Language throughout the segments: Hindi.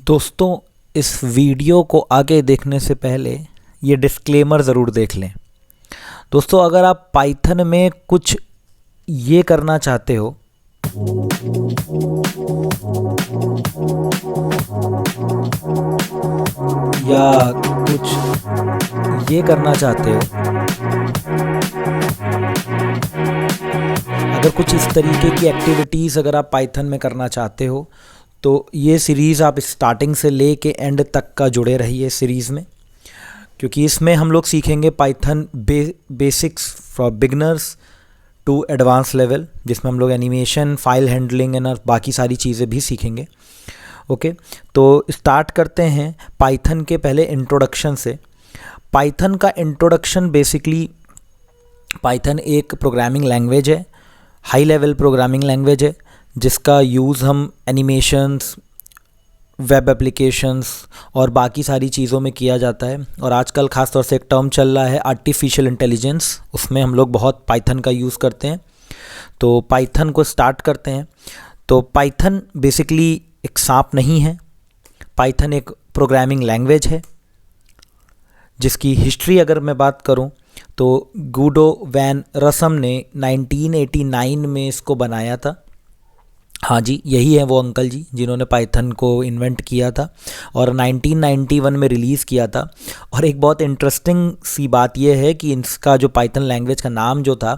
दोस्तों, इस वीडियो को आगे देखने से पहले ये डिस्क्लेमर ज़रूर देख लें। दोस्तों, अगर आप पाइथन में कुछ ये करना चाहते हो या कुछ ये करना चाहते हो, अगर कुछ इस तरीके की एक्टिविटीज़ अगर आप पाइथन में करना चाहते हो तो ये सीरीज़ आप स्टार्टिंग से ले के एंड तक का जुड़े रहिए इस सीरीज़ में, क्योंकि इसमें हम लोग सीखेंगे Python basics for beginners to advance level, जिसमें हम लोग एनिमेशन, फाइल हैंडलिंग एंड बाकी सारी चीज़ें भी सीखेंगे। ओके, तो स्टार्ट करते हैं पाइथन के पहले इंट्रोडक्शन से। पाइथन का इंट्रोडक्शन बेसिकली, पाइथन एक प्रोग्रामिंग लैंग्वेज है, हाई लेवल प्रोग्रामिंग लैंग्वेज है, जिसका यूज़ हम एनिमेशंस, वेब एप्लीकेशंस और बाकी सारी चीज़ों में किया जाता है। और आजकल ख़ास तौर से एक टर्म चल रहा है आर्टिफिशियल इंटेलिजेंस, उसमें हम लोग बहुत पाइथन का यूज़ करते हैं। तो पाइथन को स्टार्ट करते हैं। तो पाइथन बेसिकली एक सांप नहीं है, पाइथन एक प्रोग्रामिंग लैंग्वेज है जिसकी हिस्ट्री अगर मैं बात करूं तो गुडो वैन रसम ने 1989 में इसको बनाया था। हाँ जी, यही है वो अंकल जी जिन्होंने पाइथन को इन्वेंट किया था और 1991 में रिलीज़ किया था। और एक बहुत इंटरेस्टिंग सी बात यह है कि इसका जो पाइथन लैंग्वेज का नाम जो था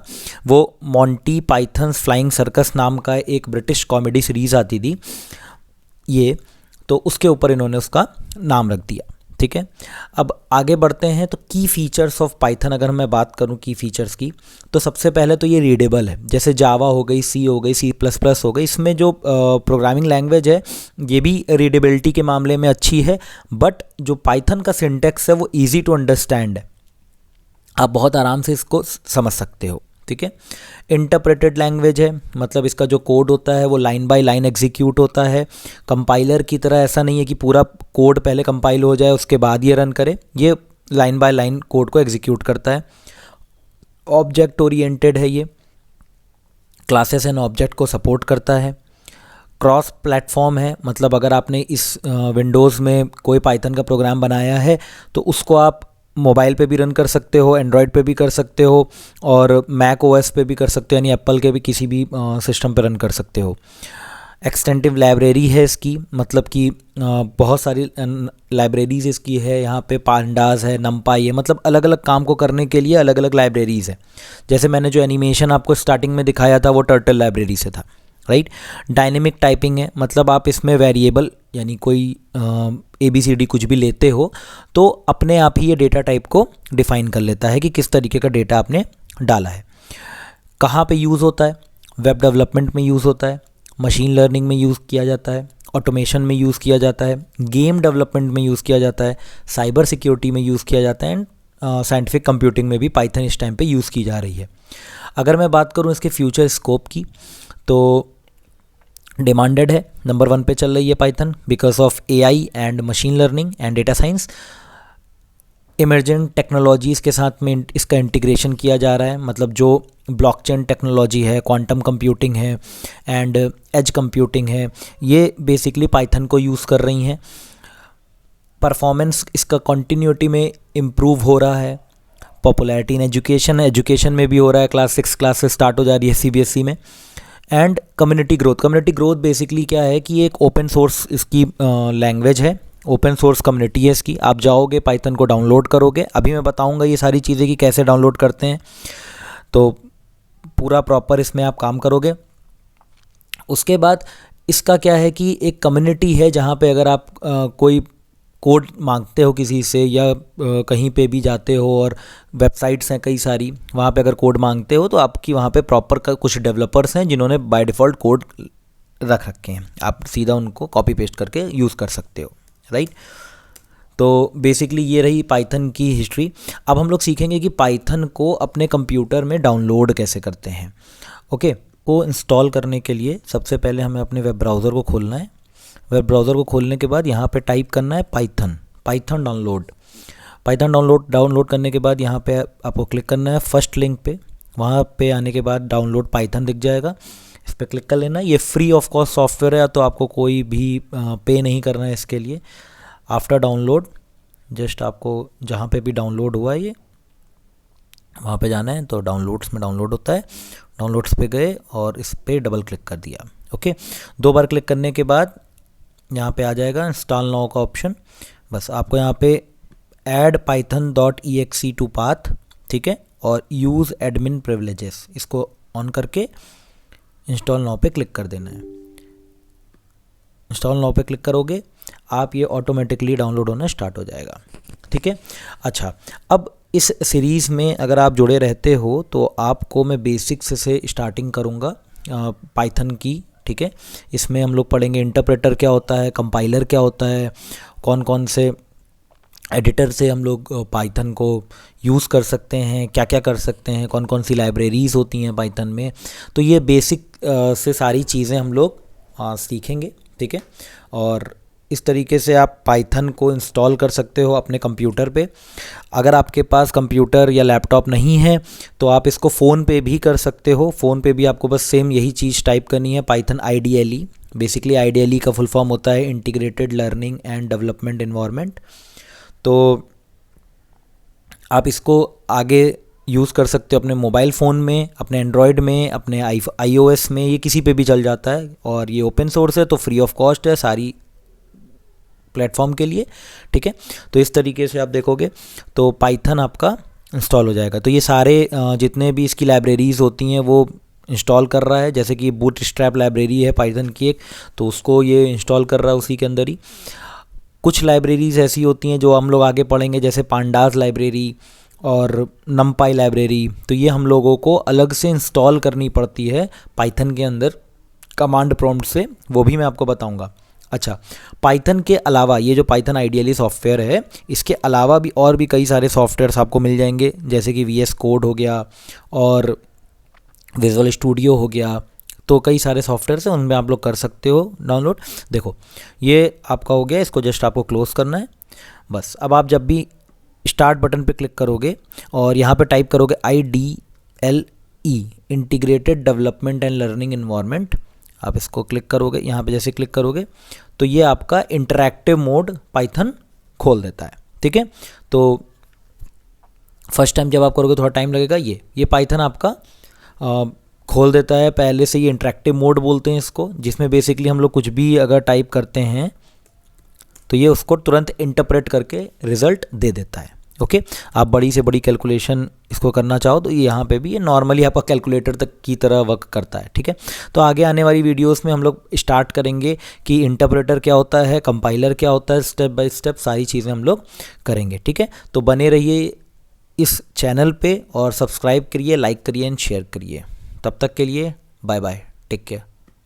वो मॉन्टी पाइथन्स फ्लाइंग सर्कस नाम का एक ब्रिटिश कॉमेडी सीरीज़ आती थी ये, तो उसके ऊपर इन्होंने उसका नाम रख दिया। ठीक है, अब आगे बढ़ते हैं। तो की फ़ीचर्स ऑफ पाइथन अगर मैं बात करूं की फ़ीचर्स की, तो सबसे पहले तो ये रीडेबल है। जैसे जावा हो गई, सी हो गई, C++ हो गई, इसमें जो प्रोग्रामिंग लैंग्वेज है ये भी रीडेबिलिटी के मामले में अच्छी है, बट जो पाइथन का सिंटैक्स है वो ईजी टू अंडरस्टैंड है, आप बहुत आराम से इसको समझ सकते हो। ठीक है, इंटरप्रेटेड लैंग्वेज है, मतलब इसका जो कोड होता है वो लाइन बाय लाइन एग्जीक्यूट होता है। कंपाइलर की तरह ऐसा नहीं है कि पूरा कोड पहले कंपाइल हो जाए उसके बाद ये रन करे, ये लाइन बाय लाइन कोड को एग्जीक्यूट करता है। ऑब्जेक्ट ओरिएंटेड है, ये क्लासेस एंड ऑब्जेक्ट को सपोर्ट करता है। क्रॉस प्लेटफॉर्म है, मतलब अगर आपने इस विंडोज़ में कोई पाइथन का प्रोग्राम बनाया है तो उसको आप मोबाइल पे भी रन कर सकते हो, एंड्रॉयड पे भी कर सकते हो और मैक ओएस पे भी कर सकते हो, यानी एप्पल के भी किसी भी सिस्टम पे रन कर सकते हो। एक्सटेंटिव लाइब्रेरी है इसकी, मतलब कि बहुत सारी लाइब्रेरीज़ इसकी है। यहाँ पे पांडास है, नमपाई है, मतलब अलग अलग काम को करने के लिए अलग अलग लाइब्रेरीज़ है। जैसे मैंने जो एनिमेशन आपको स्टार्टिंग में दिखाया था वो टर्टल लाइब्रेरी से था, राइट। डायनेमिक टाइपिंग है, मतलब आप इसमें वेरिएबल यानी कोई ABCD कुछ भी लेते हो तो अपने आप ही ये डेटा टाइप को डिफ़ाइन कर लेता है कि किस तरीके का डेटा आपने डाला है। कहाँ पे यूज़ होता है? वेब डेवलपमेंट में यूज़ होता है, मशीन लर्निंग में यूज़ किया जाता है, ऑटोमेशन में यूज़ किया जाता है, गेम डेवलपमेंट में यूज़ किया जाता है, साइबर सिक्योरिटी में यूज़ किया जाता है एंड साइंटिफिक कंप्यूटिंग में भी पाइथन इस टाइम पे यूज़ की जा रही है। अगर मैं बात करूँ इसके फ्यूचर स्कोप की तो डिमांडेड है, नंबर 1 पे चल रही है Python because of AI and machine learning and data science. Emergent technologies के साथ में इसका इंटीग्रेशन किया जा रहा है, मतलब जो ब्लॉकचेन टेक्नोलॉजी है, क्वांटम कंप्यूटिंग है एंड एज कंप्यूटिंग है, ये बेसिकली पाइथन को यूज़ कर रही हैं। परफॉर्मेंस इसका कंटिन्यूटी में इम्प्रूव हो रहा है। पॉपुलैरिटी इन एजुकेशन में भी हो रहा है, क्लास 6 क्लास से स्टार्ट हो जा रही है CBSE में। एंड कम्युनिटी ग्रोथ बेसिकली क्या है कि एक ओपन सोर्स इसकी लैंग्वेज है, ओपन सोर्स कम्युनिटी है इसकी। आप जाओगे पाइथन को डाउनलोड करोगे, अभी मैं बताऊंगा ये सारी चीज़ें कि कैसे डाउनलोड करते हैं, तो पूरा प्रॉपर इसमें आप काम करोगे। उसके बाद इसका क्या है कि एक कम्युनिटी है जहाँ पे अगर आप कोई कोड मांगते हो किसी से या कहीं पे भी जाते हो और वेबसाइट्स हैं कई सारी, वहाँ पे अगर कोड मांगते हो तो आपकी वहाँ पे प्रॉपर कुछ डेवलपर्स हैं जिन्होंने बाय डिफ़ॉल्ट कोड रख रखे हैं, आप सीधा उनको कॉपी पेस्ट करके यूज़ कर सकते हो, राइट। तो बेसिकली ये रही पाइथन की हिस्ट्री। अब हम लोग सीखेंगे कि पाइथन को अपने कंप्यूटर में डाउनलोड कैसे करते हैं। ओके, को इंस्टॉल करने के लिए सबसे पहले हमें अपने वेब ब्राउज़र को खोलना है। वेब ब्राउज़र को खोलने के बाद यहाँ पे टाइप करना है पाइथन डाउनलोड करने के बाद यहाँ पे आपको क्लिक करना है फर्स्ट लिंक पे। वहाँ पे आने के बाद डाउनलोड पाइथन दिख जाएगा, इस पर क्लिक कर लेना। ये फ्री ऑफ कॉस्ट सॉफ्टवेयर है, तो आपको कोई भी पे नहीं करना है इसके लिए। आफ्टर डाउनलोड जस्ट आपको जहाँ पे भी डाउनलोड हुआ है ये वहाँ पे जाना है, तो डाउनलोड्स में डाउनलोड होता है। डाउनलोड्स पे गए और इस पर डबल क्लिक कर दिया। ओके, 2 बार क्लिक करने के बाद यहाँ पे आ जाएगा इंस्टॉल नाउ का ऑप्शन। बस आपको यहाँ पे ऐड python.exe टू पाथ, ठीक है, और यूज़ एडमिन प्रिविलेजेस, इसको ऑन करके इंस्टॉल नाउ पे क्लिक कर देना है। इंस्टॉल नाउ पे क्लिक करोगे आप, ये ऑटोमेटिकली डाउनलोड होना स्टार्ट हो जाएगा, ठीक है। अच्छा, अब इस सीरीज़ में अगर आप जुड़े रहते हो तो आपको मैं बेसिक्स से स्टार्टिंग करूँगा पाइथन की, ठीक है। इसमें हम लोग पढ़ेंगे इंटरप्रेटर क्या होता है, कंपाइलर क्या होता है, कौन कौन से एडिटर से हम लोग पाइथन को यूज़ कर सकते हैं, क्या क्या कर सकते हैं, कौन कौन सी लाइब्रेरीज़ होती हैं पाइथन में। तो ये बेसिक से सारी चीज़ें हम लोग सीखेंगे, ठीक है। और इस तरीके से आप पाइथन को इंस्टॉल कर सकते हो अपने कंप्यूटर पे। अगर आपके पास कंप्यूटर या लैपटॉप नहीं है तो आप इसको फ़ोन पे भी कर सकते हो। फ़ोन पे भी आपको बस सेम यही चीज़ टाइप करनी है, पाइथन IDLE। बेसिकली IDLE का फुल फॉर्म होता है integrated learning and development environment. तो आप इसको आगे यूज़ कर सकते हो अपने मोबाइल फ़ोन में, अपने एंड्रॉयड में, अपने iOS में, ये किसी पे भी चल जाता है। और ये ओपन सोर्स है तो फ्री ऑफ कॉस्ट है सारी प्लेटफॉर्म के लिए, ठीक है। तो इस तरीके से आप देखोगे तो पाइथन आपका इंस्टॉल हो जाएगा। तो ये सारे जितने भी इसकी लाइब्रेरीज़ होती हैं वो इंस्टॉल कर रहा है। जैसे कि बूटस्ट्रैप लाइब्रेरी है पाइथन की एक, तो उसको ये इंस्टॉल कर रहा है उसी के अंदर ही। कुछ लाइब्रेरीज़ ऐसी होती हैं जो हम लोग आगे पढ़ेंगे, जैसे पांडास लाइब्रेरी और नमपाई लाइब्रेरी। तो ये हम लोगों को अलग से इंस्टॉल करनी पड़ती है पाइथन के अंदर कमांड प्रॉम्प्ट से, वो भी मैं आपको बताऊंगा। अच्छा, पाइथन के अलावा ये जो पाइथन IDLE सॉफ्टवेयर है, इसके अलावा भी और भी कई सारे सॉफ्टवेयर्स आपको मिल जाएंगे, जैसे कि VS कोड हो गया और विजुअल स्टूडियो हो गया। तो कई सारे सॉफ्टवेयर्स हैं, उनमें आप लोग कर सकते हो डाउनलोड। देखो ये आपका हो गया, इसको जस्ट आपको क्लोज़ करना है बस। अब आप जब भी स्टार्ट बटन पे क्लिक करोगे और यहाँ पे टाइप करोगे IDLE integrated development and learning environment, आप इसको क्लिक करोगे। यहाँ पे जैसे क्लिक करोगे तो ये आपका इंटरैक्टिव मोड पाइथन खोल देता है, ठीक है। तो फर्स्ट टाइम जब आप करोगे थोड़ा टाइम लगेगा। ये पाइथन आपका खोल देता है। पहले से ये इंटरैक्टिव मोड बोलते हैं इसको, जिसमें बेसिकली हम लोग कुछ भी अगर टाइप करते हैं तो ये उसको तुरंत इंटरप्रेट करके रिज़ल्ट दे देता है। ओके, आप बड़ी से बड़ी कैलकुलेशन इसको करना चाहो तो यहाँ पे भी ये नॉर्मली आपका कैलकुलेटर तक की तरह वर्क करता है, ठीक है। तो आगे आने वाली वीडियोस में हम लोग स्टार्ट करेंगे कि इंटरप्रेटर क्या होता है, कंपाइलर क्या होता है, स्टेप बाय स्टेप सारी चीज़ें हम लोग करेंगे, ठीक है। तो बने रहिए इस चैनल पे और सब्सक्राइब करिए, लाइक करिए एंड शेयर करिए। तब तक के लिए बाय बाय, टेक केयर।